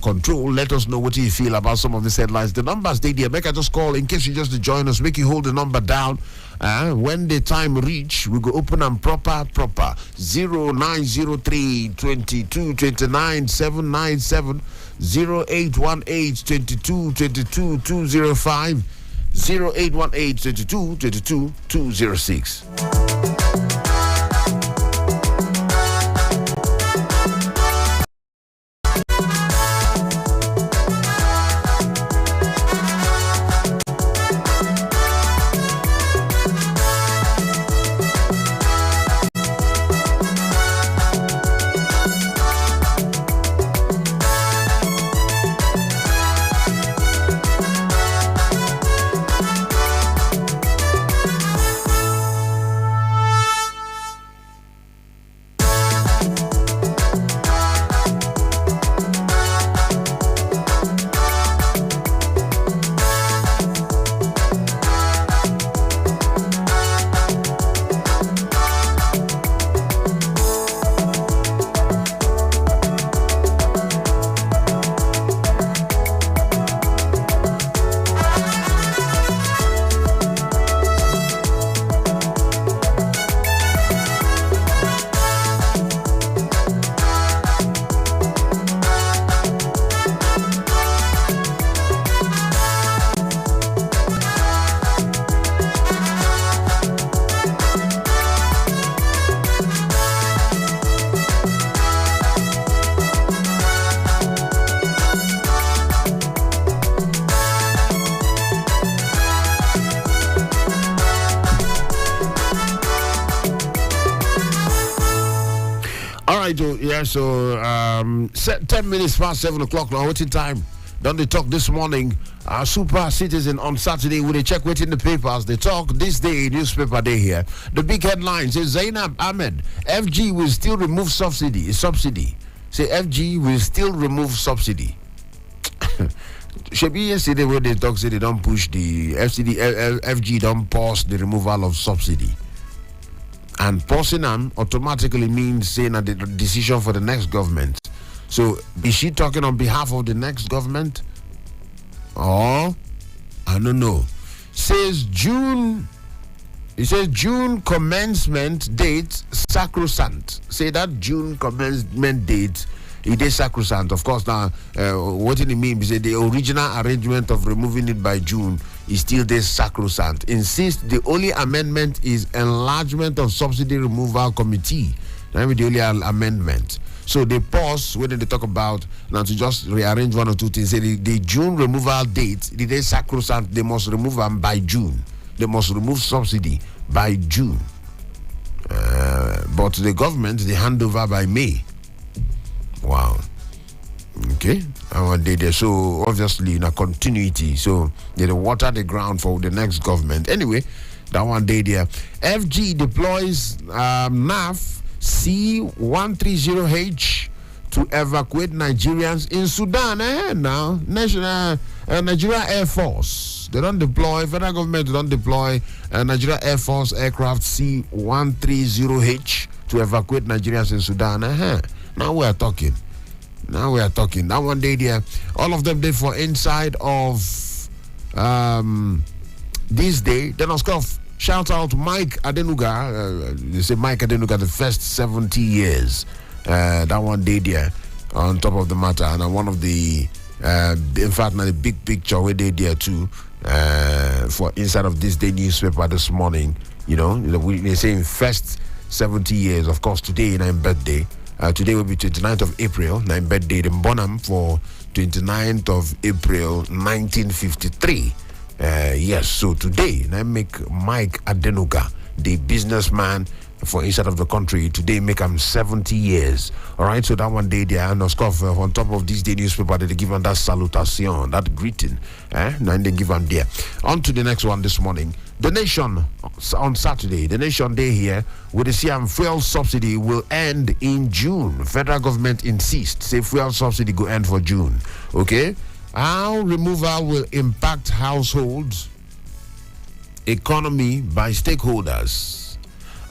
control. Let us know what you feel about some of these headlines. The numbers they there. Make I just call in case you just join us. Make you hold the number down. When the time reach, we go open and proper 0903 22 29 797 0818 22 22 205 0818 22 22 206. Yeah, so 10 minutes past 7 o'clock now. Waiting time. Don't they talk this morning? Our super citizen on Saturday, when they check waiting the papers, they talk this day, newspaper day here. The big headline says Zainab Ahmed, FG will still remove subsidy. Say FG will still remove subsidy. Should be yesterday when they talk, say they don't push the FG don't pause the removal of subsidy. And pausing them automatically means saying that the decision for the next government. So is she talking on behalf of the next government? Or I don't know. It says June commencement date sacrosanct. Say that June commencement date it is sacrosanct. Of course, now what it means is the original arrangement of removing it by June is still this sacrosanct. Insist the only amendment is enlargement of subsidy removal committee. That will be the only amendment. So they pause when they talk about now to just rearrange one or two things. Say the June removal date, it is sacrosanct. They must remove them by June. They must remove subsidy by June. But the government they hand over by May. Wow. Okay. And they so obviously in a continuity. So they water the ground for the next government. Anyway, that one day there. FG deploys NAF C130H to evacuate Nigerians in Sudan. Now, Nigeria Air Force. They don't deploy, federal government don't deploy Nigeria Air Force aircraft C130H to evacuate Nigerians in Sudan. Now we are talking. That one day there, all of them did for inside of this day. Then of course, shout out Mike Adenuga. They say Mike Adenuga, the first 70 years. That one day there on top of the matter. And one of the, in fact, now the big picture we did there too for inside of this day newspaper this morning. You know, they're saying first 70 years. Of course, today is my birthday. Today will be 29th of April, my birthday in Bonham for 29th of April 1953. Yes, so today I make Mike Adenuga, the businessman for inside of the country. Today make him 70 years. All right, so that one day there, and of course on top of this day newspaper, they give him that salutation, that greeting. And they give him there. On to the next one this morning. The Nation on Saturday, the Nation Day here, with the CM fuel subsidy will end in June. Federal government insists, say fuel subsidy go end for June. Okay? How removal will impact households, economy by stakeholders.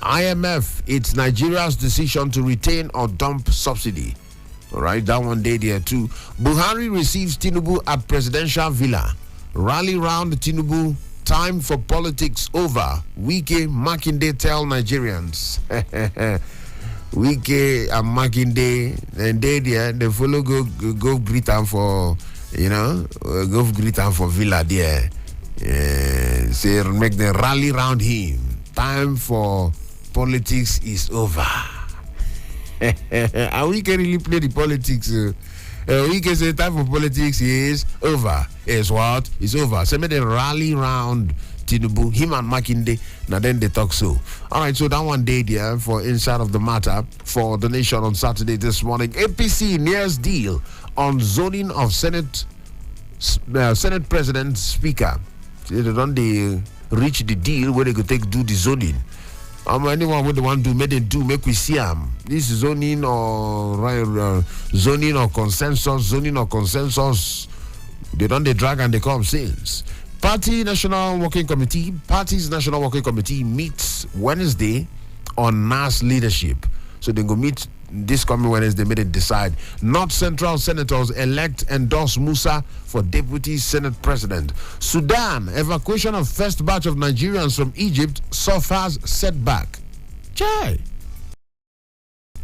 IMF, it's Nigeria's decision to retain or dump subsidy. All right, that one day there too. Buhari receives Tinubu at presidential villa. Rally round Tinubu. Time for politics over. Wike Makinde tell Nigerians. Wike and Makinde, and they follow go greet am for, go greet am for villa there. Say make them rally round him. Time for politics is over. And we can really play the politics. We can say time for politics is over. Is what? It's over. So make them rally round Tinubu, him and Makinde. Now then they talk so. All right, so that one day there for Inside of the Matter for the Nation on Saturday this morning. APC nears deal on zoning of Senate President Speaker. They don't reach the deal where they could do the zoning. Anyone would want to make we see them. This zoning or consensus, they don't drag and they come since. Party's National Working Committee meets Wednesday on NAS leadership. So they go meet this coming Wednesday, made it decide. North Central Senators endorse Musa for Deputy Senate President. Sudan, evacuation of first batch of Nigerians from Egypt suffers setback. Chai.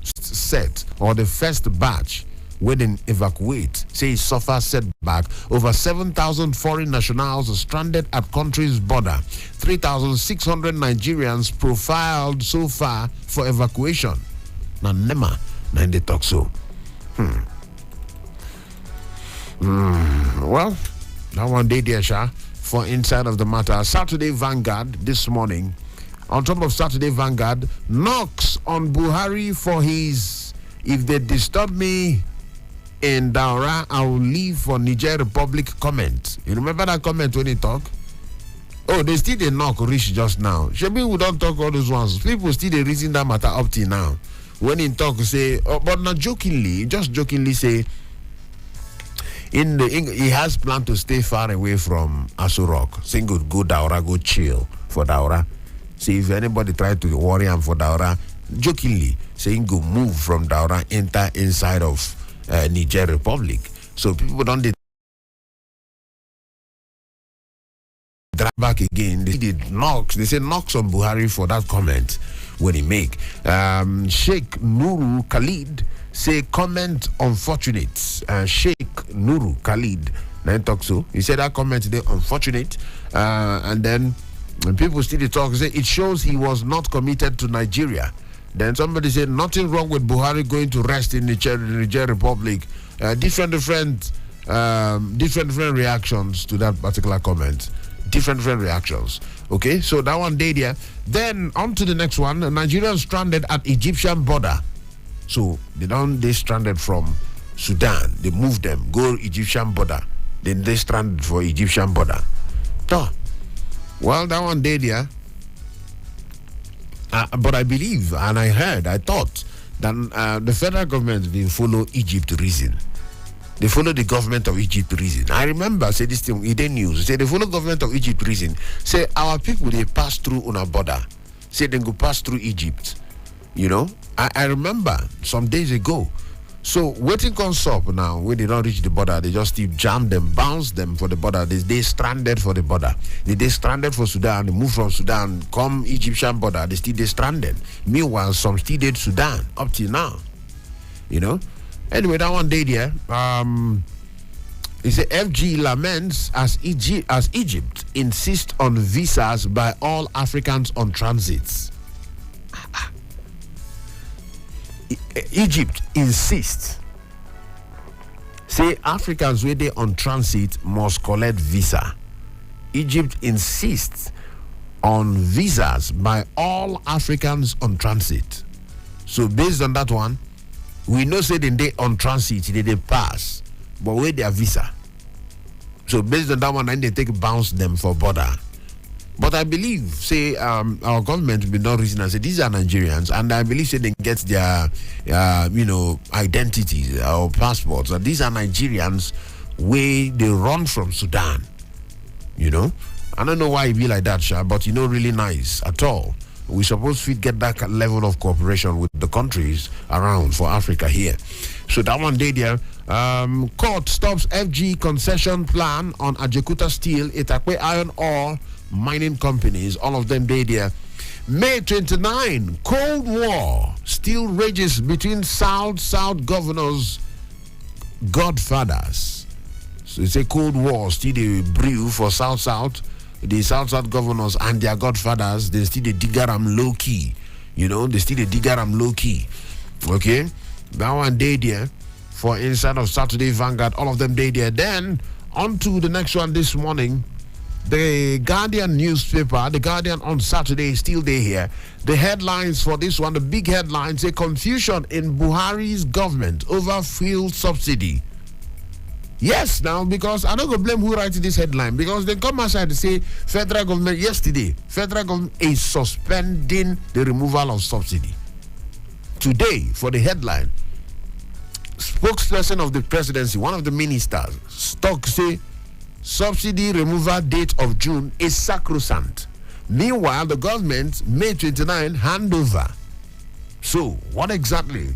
The first batch when they evacuate, say suffers setback. Over 7,000 foreign nationals are stranded at country's border. 3,600 Nigerians profiled so far for evacuation. Now, Nema, now they talk so. Well, that one day there, Sha, for Inside of the Matter. Saturday Vanguard this morning. On top of Saturday Vanguard, knocks on Buhari for his, if they disturb me in Daura, I will leave for Niger Republic comment. You remember that comment when he talk? Oh, they still they knock reach just now. Shebi we don't talk all those ones. People still they reason that matter up till now. When he talk, say, but not jokingly, just jokingly say, he has planned to stay far away from Aso Rock. Saying go Daura, go chill for Daura. See if anybody try to worry him for Daura, jokingly saying go move from Daura, enter inside of Niger Republic. So people don't drag back again. They did knocks. They say knocks on Buhari for that comment when he make. Sheikh Nuru Khalid say comment unfortunate. Sheikh Nuru Khalid then talk so. He said that comment today unfortunate. And then when people still talk, say it shows he was not committed to Nigeria. Then somebody said nothing wrong with Buhari going to rest in the Niger Republic. Different reactions to that particular comment. Different reactions. Okay, so that one day there. Then on to the next one. Nigerians stranded at Egyptian border. So they stranded from Sudan. They moved them, go Egyptian border. Then they stranded for Egyptian border. So, well, that one day there. But I believe and I thought that the federal government didn't follow Egypt reason. They follow the government of Egypt reason. I remember, say this thing, it news. Say they follow government of Egypt reason. Say our people, they pass through on a border. Say they go pass through Egypt. You know? I remember some days ago. So waiting comes up now, when they don't reach the border, they just keep jam them, bounce them for the border. They stranded for the border. They stranded for Sudan, they move from Sudan, come Egyptian border, they stranded. Meanwhile, some still did Sudan up till now. You know? Anyway, that one day there, he said FG laments as Egypt insists on visas by all Africans on transits. Egypt insists, say Africans where they on transit must collect visa. Egypt insists on visas by all Africans on transit. So based on that one, we know say they on transit, they pass, but where their visa. So based on that one, then they take bounce them for border. But I believe, say, our government will not reason and say these are Nigerians, and I believe say they get their, identities or passports. And these are Nigerians where they run from Sudan. You know, I don't know why it be like that, Sha, but really nice at all. We supposed to get that level of cooperation with the countries around for Africa here. So that one day there. Court stops FG concession plan on Ajakuta Steel, Itakwe Iron Ore mining companies. All of them day there. May 29, Cold War still rages between South governors, godfathers. So it's a Cold War still they brew for South. The South governors and their godfathers, they still the digaram low key. You know, they still the digaram low key. Okay? That one day there for inside of Saturday Vanguard, all of them day there. Then on to the next one this morning. The Guardian newspaper, The Guardian on Saturday, still there here. The headlines for this one, the big headlines say confusion in Buhari's government over fuel subsidy. Yes, now, because I don't go blame who writes this headline, because they come outside to say federal government is suspending the removal of subsidy. Today, for the headline, spokesperson of the presidency, one of the ministers, say subsidy removal date of June is sacrosanct. Meanwhile, the government, May 29, handover. So, what exactly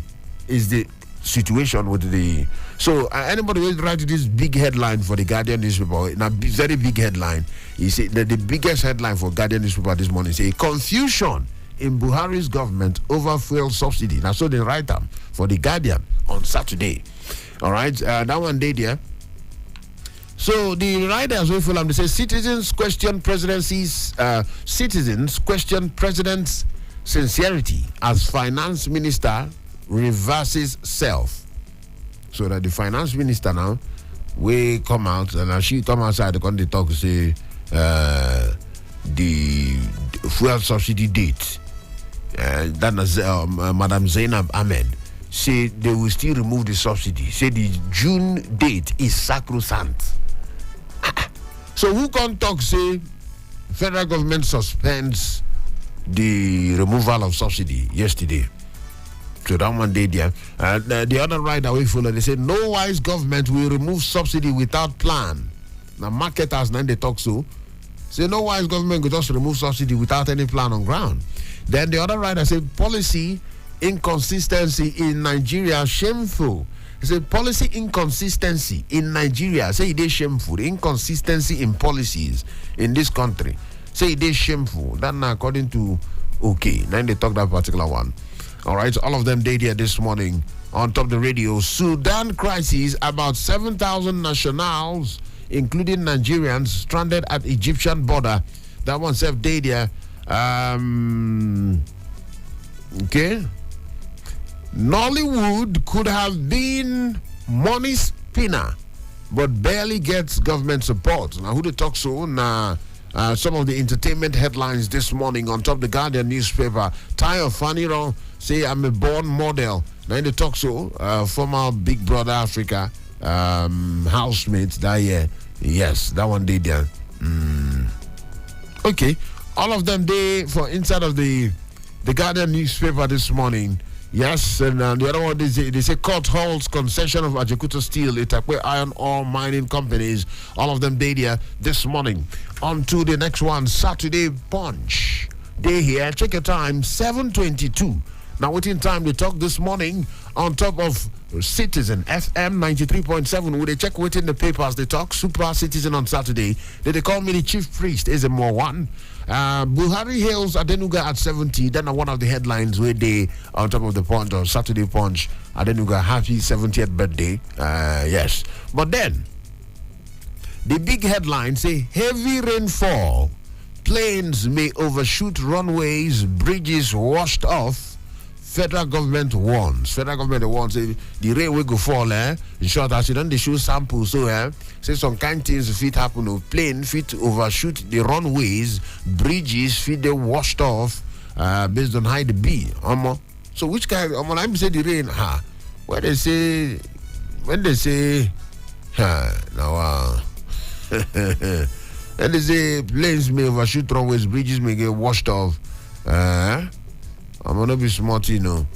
is the situation with the... So, anybody will write this big headline for the Guardian newspaper, a very big headline. He said that the biggest headline for Guardian newspaper this morning is a confusion in Buhari's government over fuel subsidy. Now, so they write them for the Guardian on Saturday. All right, that one day there. So the writers will follow. They say citizens question president's sincerity as finance minister reverses self. So that the finance minister now will come out and she come outside the country talk say the fuel subsidy date. That was Madam Zainab Ahmed. Say they will still remove the subsidy. Say the June date is sacrosanct. So who can talk say federal government suspends the removal of subsidy yesterday? So that one day there. The other writer we follow, they say no wise government will remove subsidy without plan. Now marketers now they talk so. Say no wise government will just remove subsidy without any plan on ground. Then the other writer say policy inconsistency in Nigeria shameful. It's a policy inconsistency in Nigeria. Say it is shameful. Inconsistency in policies in this country. Say it is shameful. That's not according to OK. Then they talk that particular one. All right. All of them did here this morning on top of the radio. Sudan crisis. About 7,000 nationals, including Nigerians, stranded at Egyptian border. That one self did here. Okay. Nollywood could have been money spinner, but barely gets government support. Now, who they talk so? Now, some of the entertainment headlines this morning on top of the Guardian newspaper. Tayo Faniro say, I'm a born model. Now, they talk so. Former Big Brother Africa housemate that year. Yes, that one day there. Okay. All of them, they, for inside of the Guardian newspaper this morning. Yes, and the other one, they say court holds concession of Ajakuta Steel, Itakwe Iron Ore mining companies. All of them there this morning. On to the next one, Saturday Punch. Day here, check your time, 7:22. Now, waiting time to talk this morning on top of Citizen FM 93.7. Would they check within the papers? They talk Super Citizen on Saturday. They call me the chief priest, Ezemmuo 1. Buhari hails Adenuga at 70. Then one of the headlines where they on top of the Punch or Saturday Punch, Adenuga happy 70th birthday. Yes. But then the big headline say heavy rainfall. Planes may overshoot runways, bridges washed off. Federal government warns. Federal government warns say the rain will go fall. In short, as you don't they show samples, so say some kind things fit happen. Plane fit overshoot the runways, bridges fit they washed off based on how the be. So which kind? I'm say the rain. When they say now. And they say planes may overshoot runways, bridges may get washed off. I'm gonna be smart, you know.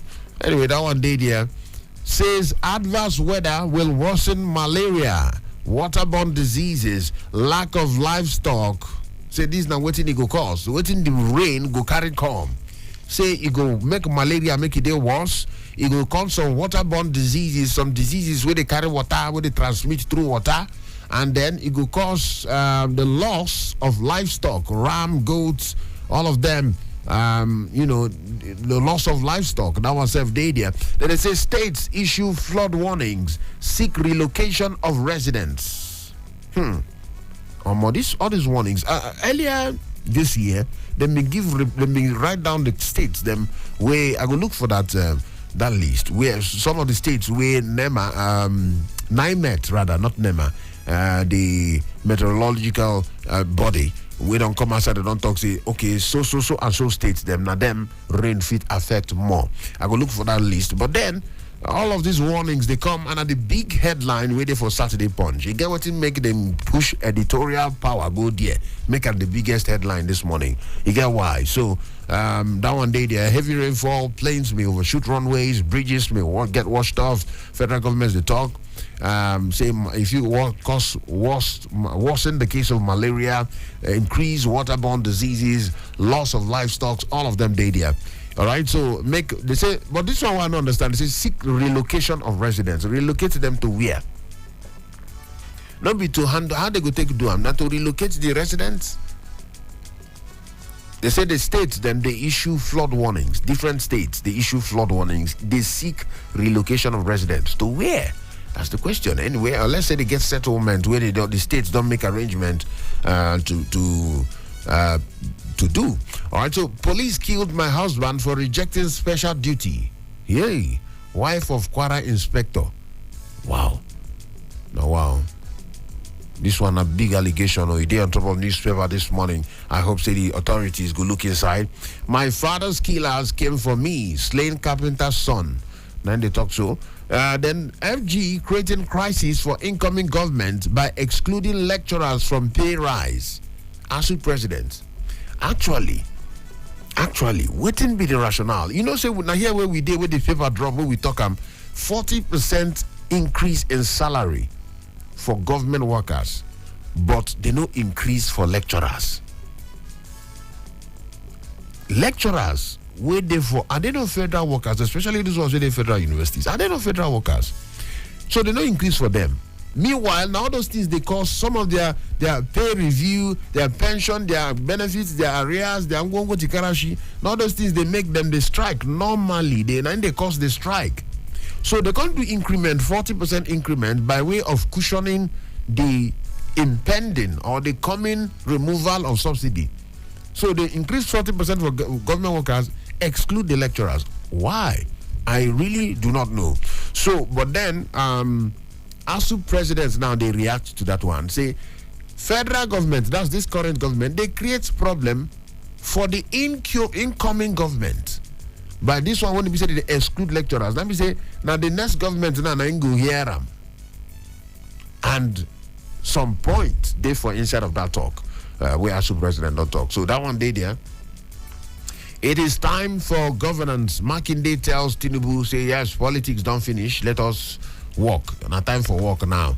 Anyway, that one day there says adverse weather will worsen malaria, waterborne diseases, lack of livestock. Say this now waiting it go cause. Waiting the rain go carry come. say it go make malaria make it worse. It will cause some waterborne diseases, some diseases where they carry water, where they transmit through water, and then it will cause the loss of livestock, ram, goats, all of them. The loss of livestock. That was there. Then they say states issue flood warnings, seek relocation of residents. All these warnings. Earlier this year, let me write down the states. Them where I go look for that list. Where some of the states where NIMET rather, not NEMA, the meteorological body. We don't come outside and don't talk, say, okay, so and so states them. Now them rain fit affect more. I go look for that list. But then all of these warnings they come under the big headline waiting for Saturday Punch. You get what it make them push editorial power go there. Make it the biggest headline this morning. You get why? So that one day there, heavy rainfall, planes may overshoot runways, bridges may get washed off. Federal governments they talk. Say if you worsen the case of malaria, increase waterborne diseases, loss of livestock, all of them there. All right, so they say, but this one I don't understand. They say seek relocation of residents, relocate them to where? Not be to handle how they go take do them, not to relocate the residents. They say the states then they issue flood warnings. Different states they issue flood warnings. They seek relocation of residents to where? That's the question. Anyway, let's say they get settlement where the states don't make arrangement to do. All right, so police killed my husband for rejecting special duty. Yay, wife of Kwara inspector. Wow. Now, wow. This one a big allegation or day on top of newspaper this morning. I hope say the authorities go look inside. My father's killers came for me, slain carpenter's son. Then they talk so. Then FG creating crisis for incoming government by excluding lecturers from pay rise. ASU president. Actually, waiting be the rationale. You know, say now here where we did with the paper drop where we talk 40% increase in salary for government workers, but they no increase for lecturers. Lecturers where they for are they not federal workers, especially those ones where they federal universities? Are they not federal workers? So they no increase for them. Meanwhile, now those things they cause some of their pay review, their pension, their benefits, their arrears, their ngongo tikarashi. Now those things they make them they strike. Normally they cause the strike. So they can't do increment, 40% increment by way of cushioning the impending or the coming removal of subsidy. So they increase 40% for government workers, exclude the lecturers. Why? I really do not know. So, but then ASU presidents now they react to that one. Say, federal government, that's this current government, they create problem for the incoming government. By this one, when we say they exclude lecturers, let me say now the next government now go hear them. And some point they for inside of that talk, where ASU president don't talk. So that one day there. It is time for governance. Makinde tells Tinubu, say yes, politics don't finish. Let us work. Not time for work now.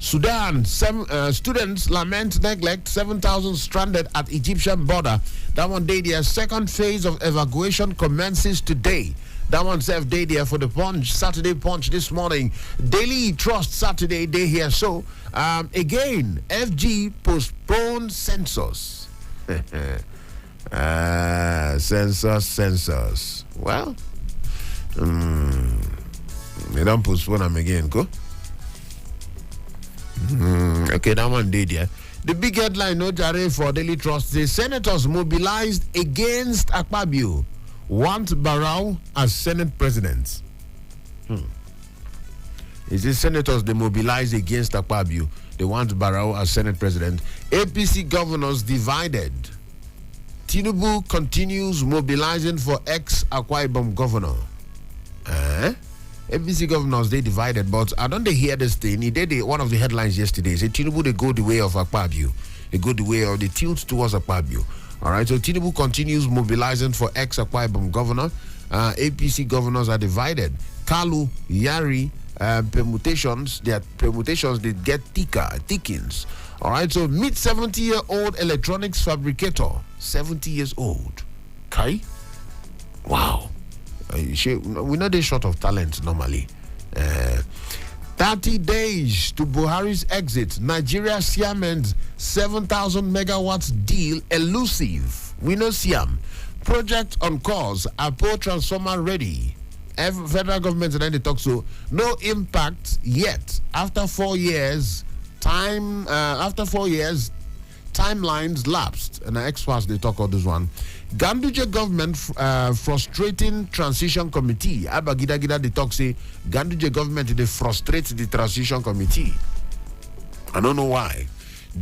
Sudan, students lament neglect, 7,000 stranded at Egyptian border. That one day their second phase of evacuation commences today. That one self day there for the Punch, Saturday Punch this morning. Daily Trust Saturday day here. So again, FG postponed census. Census. Well, they don't postpone them again, go. Okay, that one day there. The big headline, no jare for Daily Trust, the senators mobilized against Akpabio want Barrow as Senate president. Is it senators they mobilize against Akpabio? They want Barrow as Senate president. APC governors divided. Tinubu continues mobilizing for ex-Akwa Ibom governor. APC governors, they divided, but I don't hear this thing. He did one of the headlines yesterday. Say Tinubu, they go the way of Akpabio. They go the way of the tilt towards Akpabio. All right, so Tinubu continues mobilizing for ex-Akwa Ibom governor. APC governors are divided. Kalu, Yari, permutations, they get thickens. All right, so meet 70-year-old electronics fabricator, 70 years old. Okay? Wow. We know they're short of talent normally. 30 days to Buhari's exit. Nigeria Siemens 7,000 megawatts deal elusive. We know Siam. Project on course. Apo transformer ready. Federal government and then they talk so. No impact yet. After 4 years, timelines lapsed. And the experts they talk about this one. Ganduje government frustrating transition committee. Abagida Gida they talk say Ganduje government they frustrate the transition committee. I don't know why.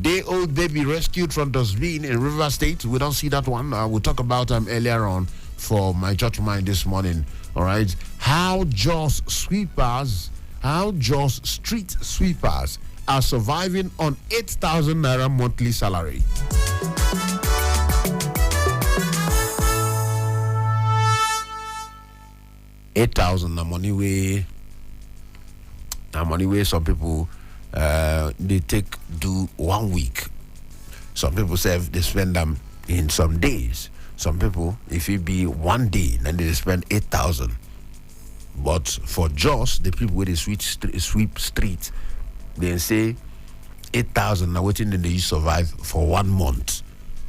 Day-old baby rescued from dustbin in River State. We don't see that one. We'll talk about them earlier on for my church mind this morning. All right. How just street sweepers are surviving on 8,000 naira monthly salary. $8,000 money way some people they do 1 week. Some people say they spend them in some days. Some people, if it be 1 day, then they spend 8,000. But for just the people where they sweep street, they say 8,000 now waiting and they survive for 1 month.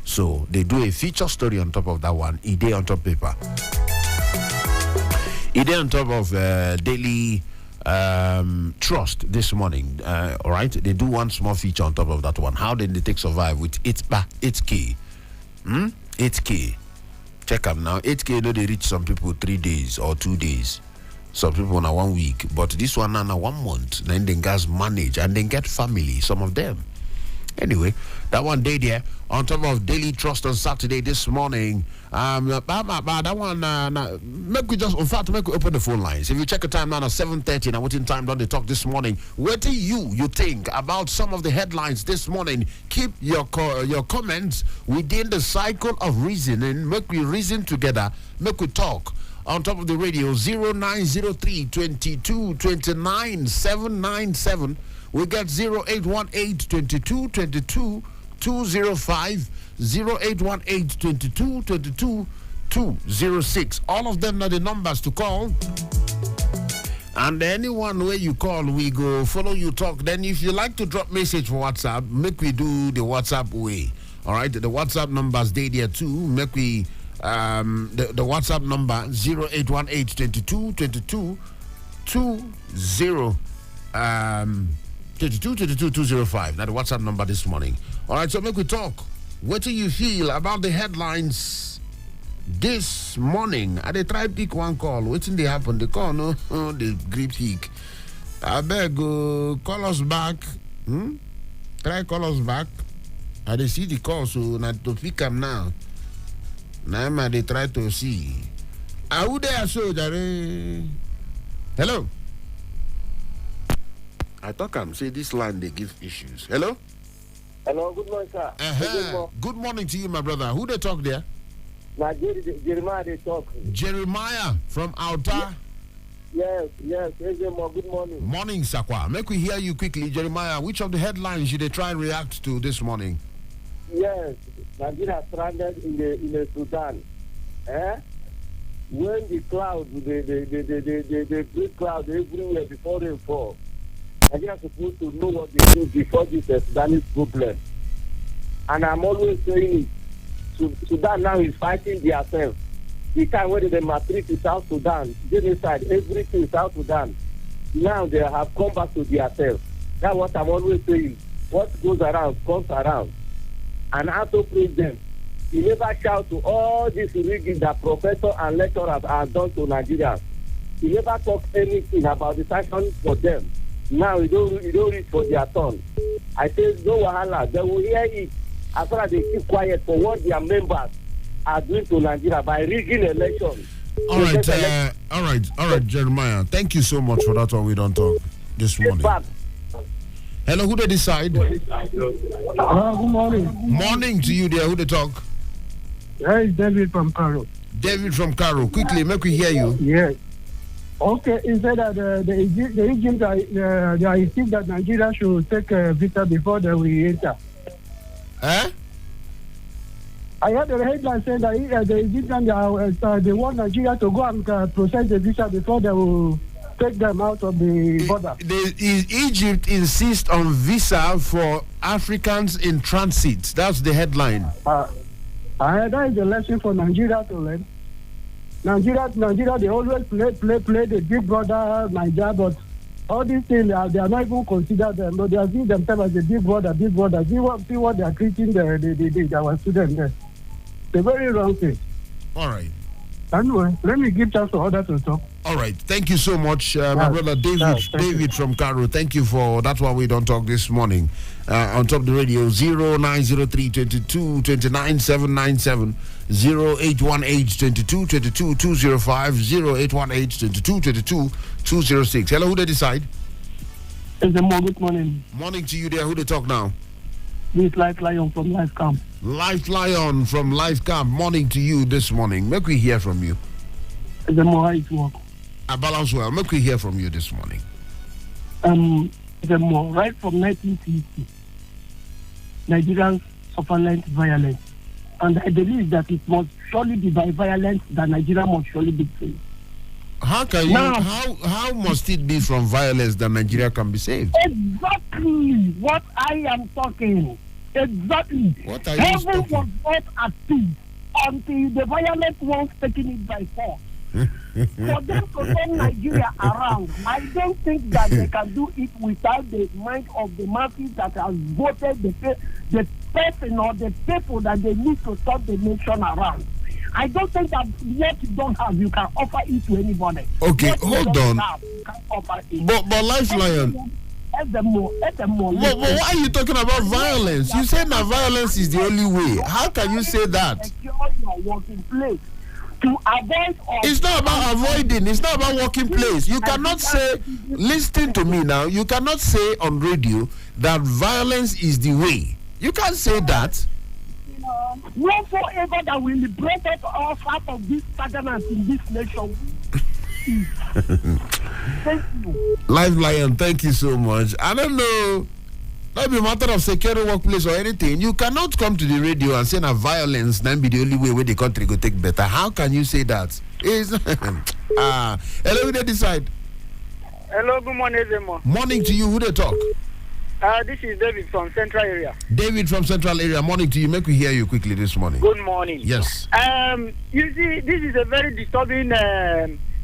So they do a feature story on top of that one, a day on top paper. A day on top of Daily Trust this morning. All right, they do one small feature on top of that one. How did they take survive with 8K? 8K. Check them now. 8K, you know, they reach some people 3 days or 2 days. Some people now 1 week. But this one now 1 month. Then they guys manage and then get family, some of them. Anyway, that one day there on top of Daily Trust on Saturday this morning. That one make we open the phone lines. If you check the time now at 7:30 and waiting time down the talk this morning. What do you think about some of the headlines this morning? Keep your comments within the cycle of reasoning. Make we reason together. Make we talk. On top of the radio 0903 22 29 797. We got 0818 22 22 205, 0818 22 22 206. All of them are the numbers to call. And anyone where you call, we go follow you talk. Then if you like to drop message for WhatsApp, make we do the WhatsApp way. All right, the WhatsApp numbers they there too. Make we the WhatsApp number 0818 22 22 20 22 205. Now the WhatsApp number this morning. All right, so make we talk. What do you feel about the headlines this morning? I they try pick one call. What's in the happen? The call no, the grip pick. I beg call us back. Try call us back. I they see the call, so not to pick them now. Now they try to see. I would there so hello. I talk say this line they give issues. Hello? Hello, good morning, sir. Good morning to you, my brother. Who they talk there? Jeremiah they talk. Jeremiah from Outer. Yes, Ezemmuo, good morning. Morning, Sakwa. Make we hear you quickly, Jeremiah. Which of the headlines should they try and react to this morning? Yes, Nigeria stranded in the Sudan. When the cloud, the big cloud everywhere before rainfall. Nigeria is supposed to know what they do before this Sudanese problem. And I'm always saying it. Sudan now is fighting themselves. The time when they maltreat to South Sudan, genocide, everything in South Sudan. Now they have come back to themselves. That's what I'm always saying. What goes around comes around. And also president, he never shout to all this rigging that professors and lecturers have done to Nigeria. He never talk anything about the sanctions for them. Now you don't reach for their turn. I say no wahala. They will hear it as far as they keep quiet for what their members are doing to Nigeria by rigging elections. All right, Jeremiah. Thank you so much for that one. We don't talk this morning. Hello, who they decide? Good morning. Morning to you there. Who they talk? Here is David from Cairo. David from Cairo. Quickly, make we hear you. Yes. Okay, he said that the Egypt they insist that Nigeria should take a visa before they will enter. I heard the headline saying that the Egyptians they want Nigeria to go and process the visa before they will take them out of the border. Egypt insists on visa for Africans in transit. That's the headline. That is the lesson for Nigeria to learn. Nigeria, they always play the big brother Nigeria, but all these things, they are not even considered them. But they are seeing themselves as a big brother. See what they are treating our students there. It's a very wrong thing. All right. Anyway, let me give chance to others to talk. All right. Thank you so much, my brother David from Cairo. Thank you for that one. We don't talk this morning. On top of the radio, 0903 22 29 797, 0818 22 22 205, 0818 22 22 206. Hello, who they decide? Ezemmuo, good morning. Morning to you there. Who they talk now? This is Life Lion from Life Camp. Life Lion from Life Camp. Morning to you this morning. Make we hear from you. Ezemmuo, how it work? I balance well. Make we hear from you this morning. Ezemmuo, right from 1950, Nigerians suffer violence. And I believe that it must surely be by violence that Nigeria must surely be saved. How can you? Now, how must it be from violence that Nigeria can be saved? Exactly what I am talking. Exactly. What are you Heaven talking? was not at peace until the violent ones taking it by force. For them to turn Nigeria around, I don't think that they can do it without the mind of the masses that has voted the person or the people that they need to turn the nation around. I don't think that what you don't have, you can offer it to anybody. Okay, what hold on. You can offer it. But Life Lion. Ezemmuo. But why are you talking about violence? You said that violence is the only way. How can you say that? Secure your working place to avoid. It's not about avoiding. It's not about working place. You cannot say, listen to me now, you cannot say on radio that violence is the way. You can't say that. Whatsoever that will liberate us out of this stagnant in this nation. Thank you. Live Lion, thank you so much. I don't know. Not be a matter of secure workplace or anything. You cannot come to the radio and say that violence then be the only way where the country go take better. How can you say that? Hello, who they decide? Hello, good morning, Ezemmuo. Morning to you. Who they talk? This is David from Central Area. David from Central Area. Morning to you. Make we hear you quickly this morning. Good morning. Yes. You see, this is a very disturbing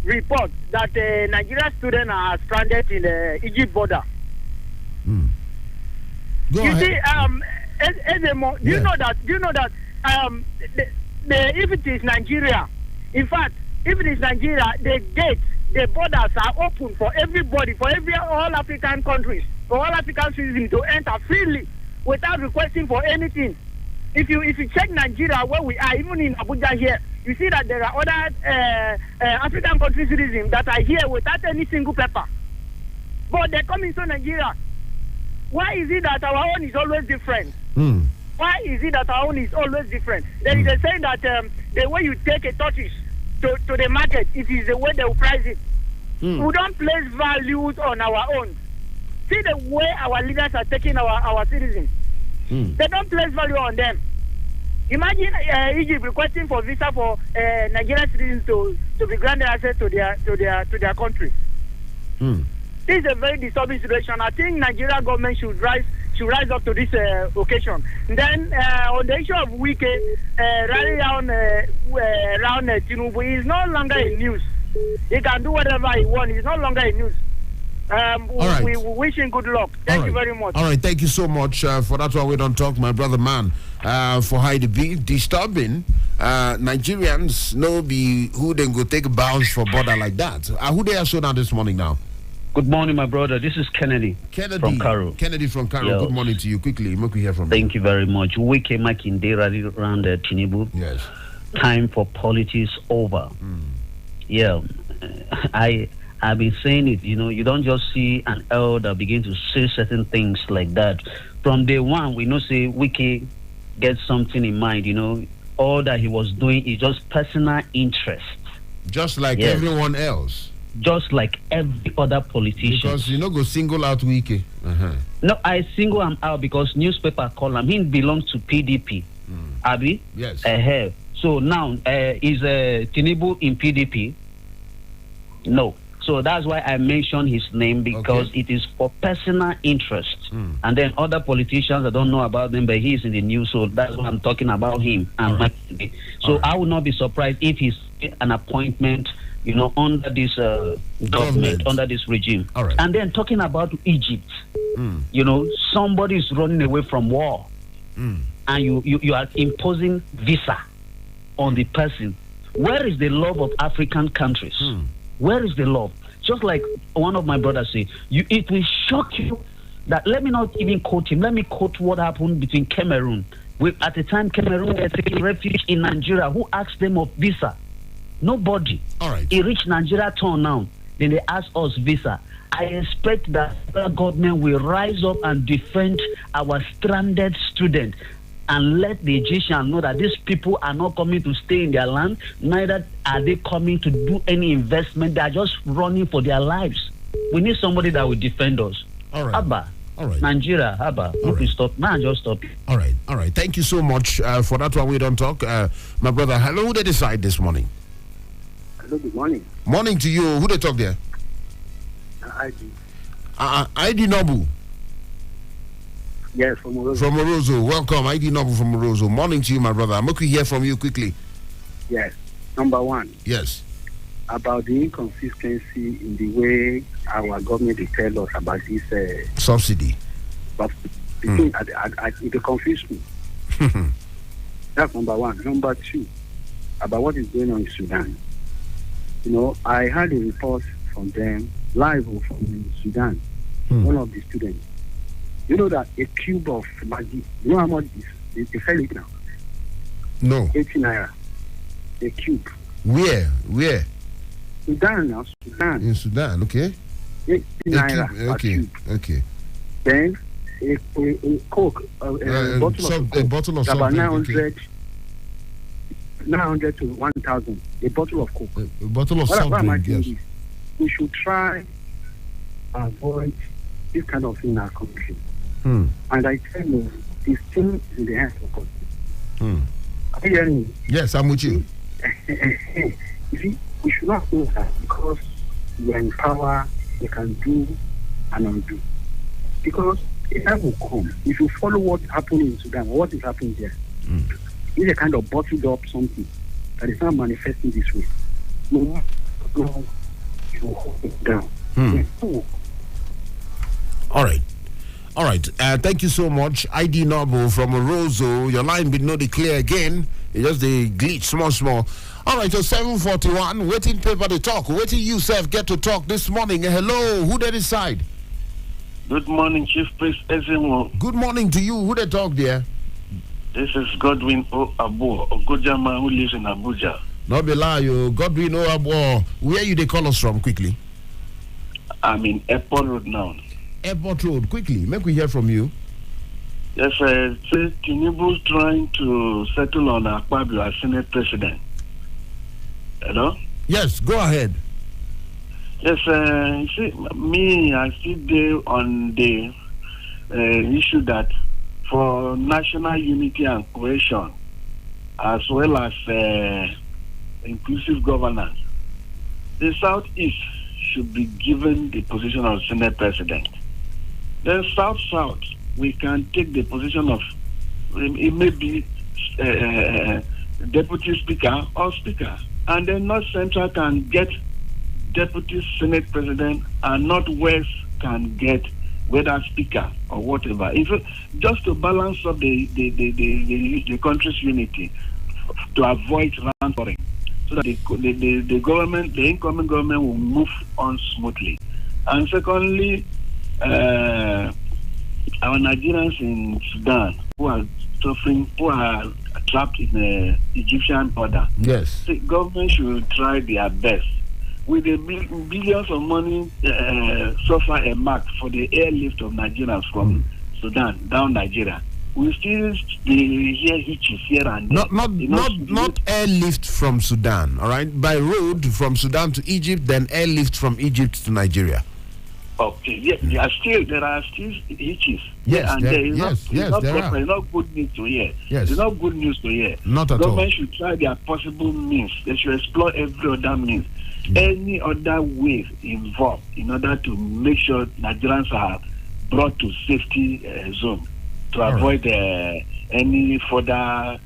report that Nigerian students are stranded in the Egypt border. Go you ahead. see, Ezemmuo, do you know that? If it is Nigeria, in fact, if it is Nigeria, the gates, the borders are open for everybody, for all African countries, for all African citizens to enter freely without requesting for anything. If you check Nigeria where we are, even in Abuja here, you see that there are other African country citizens that are here without any single paper. But they come into Nigeria. Why is it that our own is always different? Why is it that our own is always different? There is a saying that the way you take a tortoise to the market, it is the way they will price it. We don't place values on our own. See the way our leaders are taking our citizens. They don't place value on them. Imagine Egypt requesting for visa for Nigerian citizens to be granted access to their country. This is a very disturbing situation. I think Nigerian government should rise up to this occasion. Then on the issue of Wike rally around Tinubu is no longer in news. He can do whatever he wants. He's no longer in news. Right. We wish him good luck. Thank you very much. All right, thank you so much for that one. We don't talk, my brother man. For Heidi B, disturbing. Nigerians know be who then go take bounds for border like that. Who they are showing out this morning now? Good morning, my brother. This is Kennedy from Cairo. Kennedy from Cairo. Yes. Good morning to you. Quickly, make we hear from you. Thank you very much. We came back in day around Tinubu. Yes. Time for politics over. Yeah, I've been saying it. You don't just see an elder begin to say certain things like that. From day one, we know say Wiki gets something in mind. All that he was doing is just personal interest. Just like everyone else. Just like every other politician. Because go single out Wiki. No, I single him out because newspaper call him. He belongs to PDP. Abi? Yes. So now, is Tinubu in PDP? No. So that's why I mentioned his name, because it is for personal interest. And then other politicians, I don't know about them, but he's in the news, so that's why I'm talking about him. And so I would not be surprised if he's an appointment, under this government, under this regime. And then talking about Egypt, somebody is running away from war, and you are imposing visa on the person. Where is the love of African countries? Where is the love? Just like one of my brothers said, it will shock you that, let me not even quote him, let me quote what happened between Cameroon. At the time, Cameroon were taking refuge in Nigeria. Who asked them of visa? Nobody. He reached Nigeria turn now. Then they asked us visa. I expect that the government will rise up and defend our stranded students, and let the Egyptians know that these people are not coming to stay in their land, neither are they coming to do any investment. They are just running for their lives. We need somebody that will defend us. Abba. Nigeria, Abba. Stop. Man, just stop. All right. Thank you so much for that one. We don't talk. My brother, hello, who they decide this morning? Hello, good morning. Morning to you. Who they talk there? ID. ID Nobu. Yes, from Morozo. From Morozo. Welcome, ID Nobu from Morozo. Morning to you, my brother. I'm going to hear from you quickly. Yes. Number one. Yes. About the inconsistency in the way our government will tell us about this subsidy. But it confused me. That's number one. Number two, about what is going on in Sudan. I had a report from them, live from Sudan, one of the students. You know that a cube of Maggi, you know how much they sell it now? No. 80 naira. A cube. Where? Sudan now. Sudan. In Sudan, okay. 80 naira. Okay. Then a Coke, a bottle of about 900 to 1,000. A bottle of Coke. A bottle of soft drink, yes. We should try avoid this kind of thing in our country. And I tell you, this thing is in the hands of God. Are you hearing me? Yes, I'm with you. You see, we should not do that, because we are in power, we can do and undo. Because a time will come, if you follow what happened in Sudan, what is happening there, it's a kind of bottled up something that is not manifesting this way. No, you hold it down. All right. Thank you so much. ID Noble from Orozo. Your line be not clear again. It's just the glitch, small. All right, so 7:41. Waiting paper to talk. Waiting you, Seth, get to talk this morning. Hello, who they decide? Good morning, Chief Priest Ezemmuo. Good morning to you. Who they talk there? This is Godwin O. Abu, a good man who lives in Abuja. No be lie, you. Godwin O. Abu. Where you they call us from, quickly? I'm in Airport Road now. Airport Road, quickly. Make we hear from you. Yes, Tinubu trying to settle on Akpabio as Senate President. Hello? Yes, go ahead. Yes, see, me, I still there on the issue that for national unity and cohesion, as well as inclusive governance, the Southeast should be given the position of Senate President. Then South, we can take the position of, it may be Deputy Speaker or Speaker. And then North Central can get Deputy Senate President, and Northwest can get whether Speaker or whatever. Just to balance up the country's unity, to avoid rancoring, so that the government, the incoming government, will move on smoothly. And secondly, our Nigerians in Sudan who are suffering, who are trapped in the Egyptian border. Yes. The government should try their best. With the billions of money so far a mark for the airlift of Nigerians from Sudan down Nigeria, we still hear hitches here and there. Not airlift from Sudan, all right? By road from Sudan to Egypt, then airlift from Egypt to Nigeria. Okay, yes, there are still hitches. Yes, and there is are. it's not good news to hear. Yes. It's not good news to hear. Not at all. Government should try their possible means. They should explore every other means. Any other ways involved in order to make sure Nigerians are brought to safety zone to avoid any further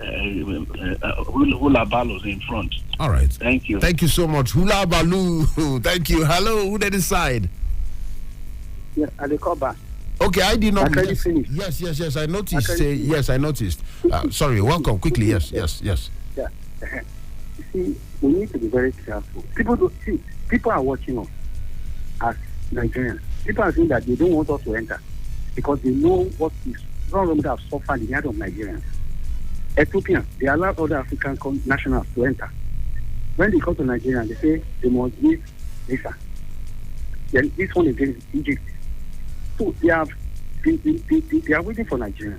hula balloons in front. All right. Thank you. Thank you so much. Hula Baloo. Thank you. Hello, who did decide? Yes, I will call back. Okay, I did not. Yes, I noticed. Yes, I noticed. Sorry, welcome. Quickly, yes. Yeah. You see, we need to be very careful. People are watching us as Nigerians. People are saying that they don't want us to enter because they know what is wrong that have suffered in the heart of Nigerians. Ethiopians, they allow other African nationals to enter. When they come to Nigeria, they say they must give visa. Then this one against Egypt. So they are waiting for Nigeria.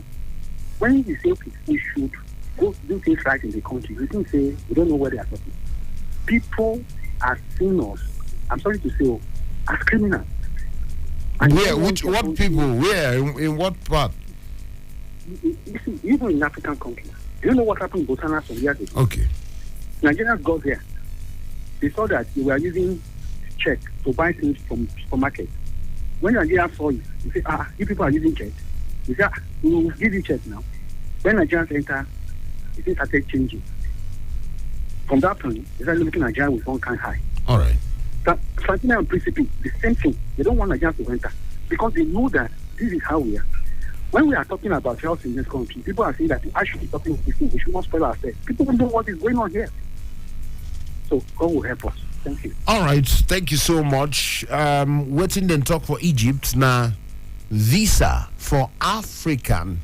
When we say we should go do things right in the country, we can say we don't know where they are talking. People are seeing us, I'm sorry to say, as criminals. And what people? Where? In what part? You see, even in African countries, do you know what happened in Botswana some years ago? Okay. Nigerians got there. They saw that they were using check to buy things from supermarkets. When Nigerians saw it, they say, you people are using check. They say, we will give you check now. When Nigerians enter, it started changing. From that point, they started looking at Nigeria with one kind high. All right. Santina and Principe, the same thing. They don't want Nigerians to enter because they know that this is how we are. When we are talking about health in this country, people are saying that we should be talking about this thing. We should not spoil ourselves. People don't know what is going on here. So God will help us. Thank you. All right. Thank you so much. Waiting then talk for Egypt now. Visa for African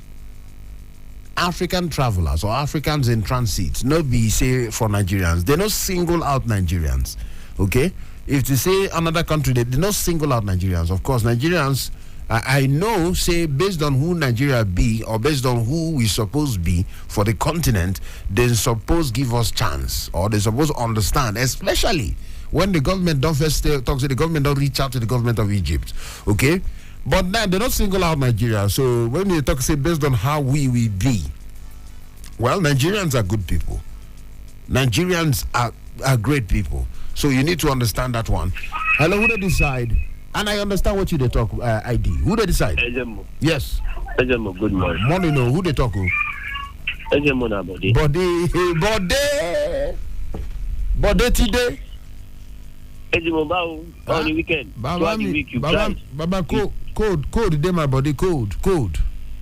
travelers or Africans in transit. No be say for Nigerians. They don't single out Nigerians. Okay. If they say another country, they don't single out Nigerians. Of course, Nigerians. I know, say, based on who Nigeria be or based on who we suppose be for the continent, they suppose give us chance or they suppose understand, especially when the government don't first talk to the government, don't reach out to the government of Egypt. Okay? But now they don't single out Nigeria. So when you talk, say, based on how we be, well, Nigerians are good people. Nigerians are great people. So you need to understand that one. Hello, who they decide? And I understand what you they talk ID. Who they decide? Ezemmuo. Yes. Ezemmuo, good morning. Morning, no. Who they talk? Ezemmuo na body. Body today. Ezemmuo bao on the weekend. Baba, the week you Baba, code. Dey my body code.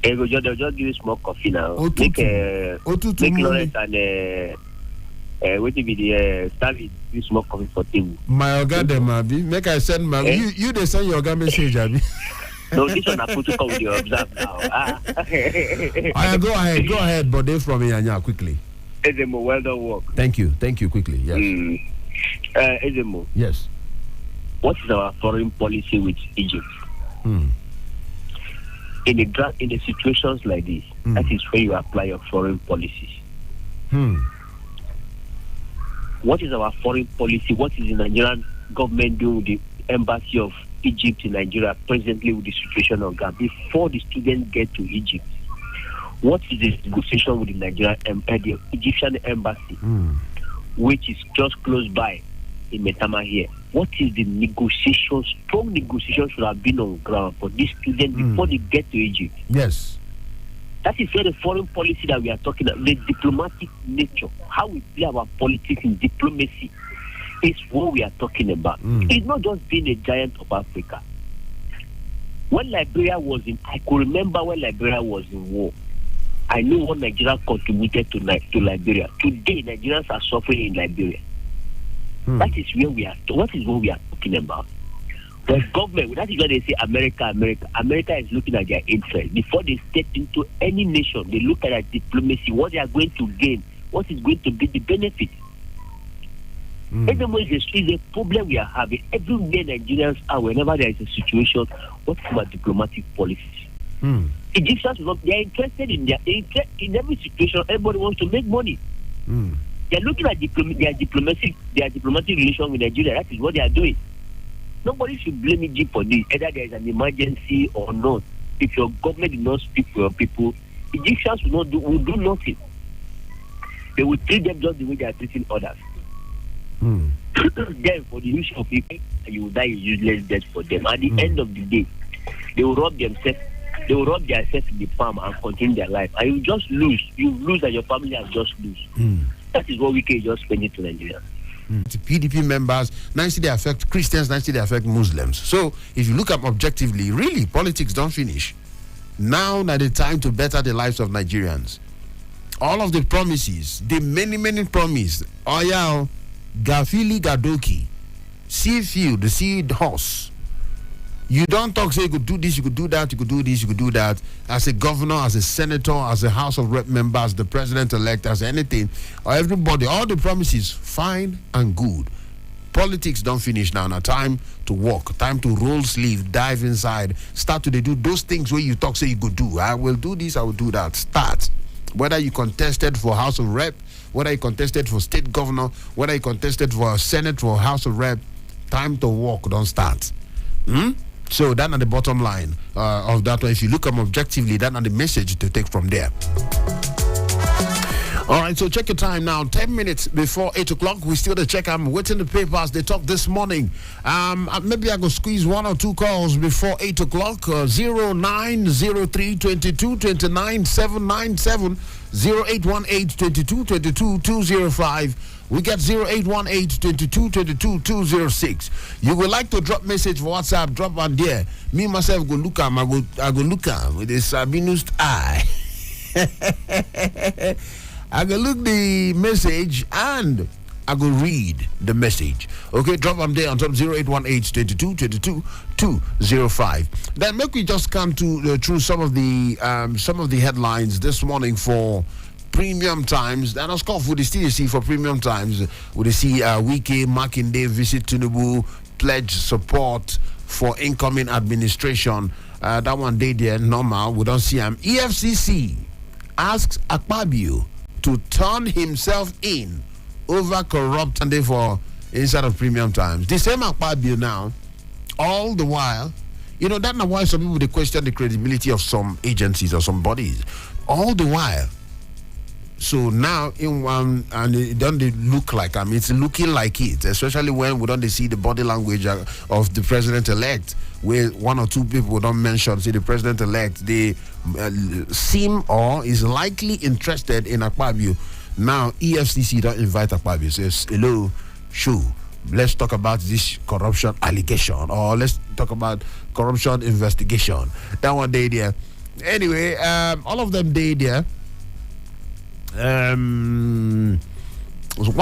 Ego just give you small coffee now. Make Lawrence and what be the service this small coffee for table. My organ dem abi make I send my you dey send your organ message abi. No, this one I put to come with your observe now. Go ahead, but they from Yanya quickly. Ezemmuo, well done work. Thank you quickly. Yes. Ezemmuo. Yes. What is our foreign policy with Egypt? In the situations like this, that is where you apply your foreign policies. What is our foreign policy? What is the Nigerian government doing with the embassy of Egypt in Nigeria presently with the situation of Ghana before the students get to Egypt? What is the negotiation with the the Egyptian embassy, which is just close by in Metama here? What is the negotiation? Strong negotiation should have been on ground for these students before they get to Egypt. Yes. That is where the foreign policy that we are talking about, the diplomatic nature, how we play our politics in diplomacy, is what we are talking about. It's not just being a giant of Africa. When Liberia was I could remember when Liberia was in war. I know what Nigeria contributed to Liberia. Today, Nigerians are suffering in Liberia. That is where we are. What is what we are talking about? The government, that is why they say America is looking at their interest. Before they step into any nation, they look at their diplomacy, what they are going to gain, what is going to be the benefit. Ezemmuo is a problem we are having. Everywhere Nigerians are, whenever there is a situation, what's about diplomatic policies? Egyptians, they are interested in in every situation. Everybody wants to make money. They are looking at their diplomatic relation with Nigeria. That is what they are doing. Nobody should blame Egypt for this, either there is an emergency or not. If your government did not speak for your people, Egyptians will do nothing. They will treat them just the way they are treating others. Then, for the issue of people, you will die a useless death for them. At the end of the day, they will rob themselves. They will rob themselves in the farm and continue their life. And you just lose. You lose, and your family has just lose. That is what we can just spend it to Nigeria. The PDP members, nicely they affect Christians, nicely they affect Muslims. So if you look at objectively, really, politics don't finish. Now is the time to better the lives of Nigerians. All of the promises, the many promises, Oya, Gafili Gadoki, Seafield, the Seed Horse. You don't talk, say you could do this, you could do that, you could do this, you could do that. As a governor, as a senator, as a House of Rep member, as the president-elect, as anything, or everybody, all the promises, fine and good. Politics don't finish now. Now time to work, time to roll sleeve, dive inside, start to do those things where you talk, say you could do. I will do this, I will do that. Start. Whether you contested for House of Rep, whether you contested for state governor, whether you contested for Senate or House of Rep, time to work, don't start. So that's the bottom line of that one. If you look at them objectively, that's the message to take from there. All right, so check your time now. 10 minutes before 8 o'clock. We still to check. I'm waiting the papers. They talk this morning. Maybe I go squeeze one or two calls before 8 o'clock. 0903 22 29 797 0818 22 22 205. We get 0818 22 22 206. You would like to drop message for WhatsApp, drop on there. Me myself go look at I go look at with this Sabinus eye. I go look the message and I go read the message. Okay, drop them there on top 0818 22 22 205. Then make we just come to through some of the headlines this morning for Premium Times. And of course, with the still for Premium Times, we see Wike Makinde visit Tinubu, pledge support for incoming administration. That one day there normal. We don't see him. EFCC asks Akpabio to turn himself in over corrupt and therefore inside of Premium Times. The same Akpabio now, all the while, that's not why some people they question the credibility of some agencies or some bodies. All the while. So now in one and it don't look like it's looking like it, especially when we don't see the body language of the president-elect, where one or two people don't mention, say the president-elect, they seem or is likely interested in Akpabio. Now EFCC don't invite Akpabio, says hello, show. Let's talk about this corruption allegation, or let's talk about corruption investigation. That one day there. Anyway, all of them day there. One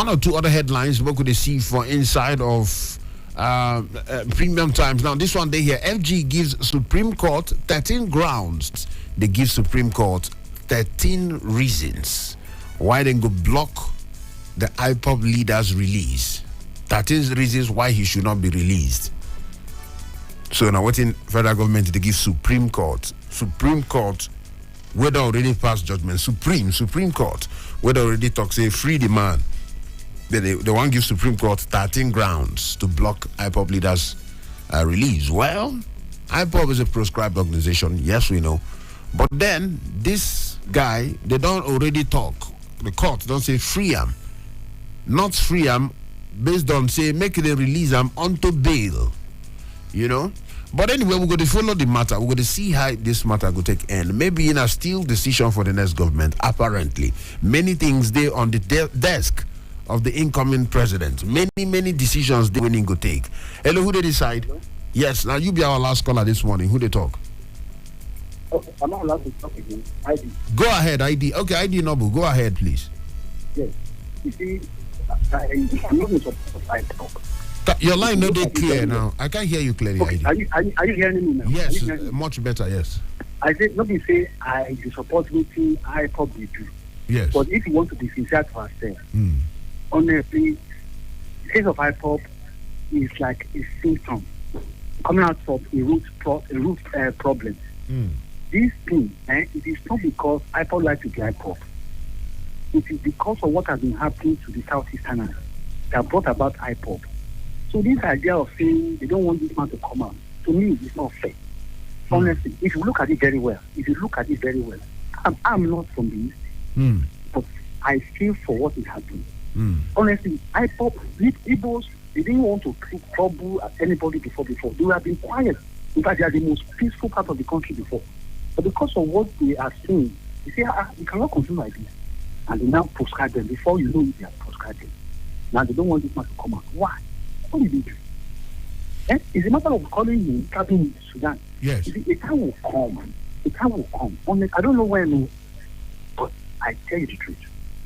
or two other headlines we could see for inside of Premium Times. Now this one day here, FG gives Supreme Court 13 grounds. They give Supreme Court 13 reasons why they go block the IPOB leader's release. 13 reasons why he should not be released. So now what in federal government they give Supreme Court whether already passed judgment, Supreme Court, whether already talk, say, free the man. They want to give Supreme Court 13 grounds to block IPOB leaders' release. Well, IPOB is a proscribed organization, yes, we know. But then, this guy, they don't already talk. The court don't say free him. Not free him, based on, say, make the release him onto bail. But anyway, we're going to follow the matter. We're going to see how this matter will take end. Maybe in a still decision for the next government, apparently. Many things there on the desk of the incoming president. Many decisions they will go take. Hello, who they decide? Hello? Yes, now you be our last caller this morning. Who they talk? Okay, I'm not allowed to talk again. ID. Go ahead, ID. Okay, ID Nobu, go ahead, please. Yes. You see, I'm not going to talk. Your line not that clear now. I can't hear you clearly. Okay. Are you hearing me now? Yes, much better, yes. I said, not be say I support what I probably do. Yes. But if you want to be sincere to ourselves, honestly, the case of IPOB is like a symptom coming out of a root problem. This thing, it is not because IPOB like to be IPOB. It is because of what has been happening to the Southeasterners that brought about IPOB. So this idea of saying they don't want this man to come out, to me, is not fair. Honestly, if you look at it very well, I'm not from the East, but I feel for what is happening. Honestly, I thought Igbos, they didn't want to trouble at anybody before. They would have been quiet. In fact, they are the most peaceful part of the country before. But because of what they are seeing, they say, we cannot continue like this. And they now proscribe them. Before you know it, they are proscribed them. Now they don't want this man to come out. Why? What did they do? It's a matter of calling him Captain Sudan. Yes. You see, a time will come. Honestly, I don't know when, but I tell you the truth.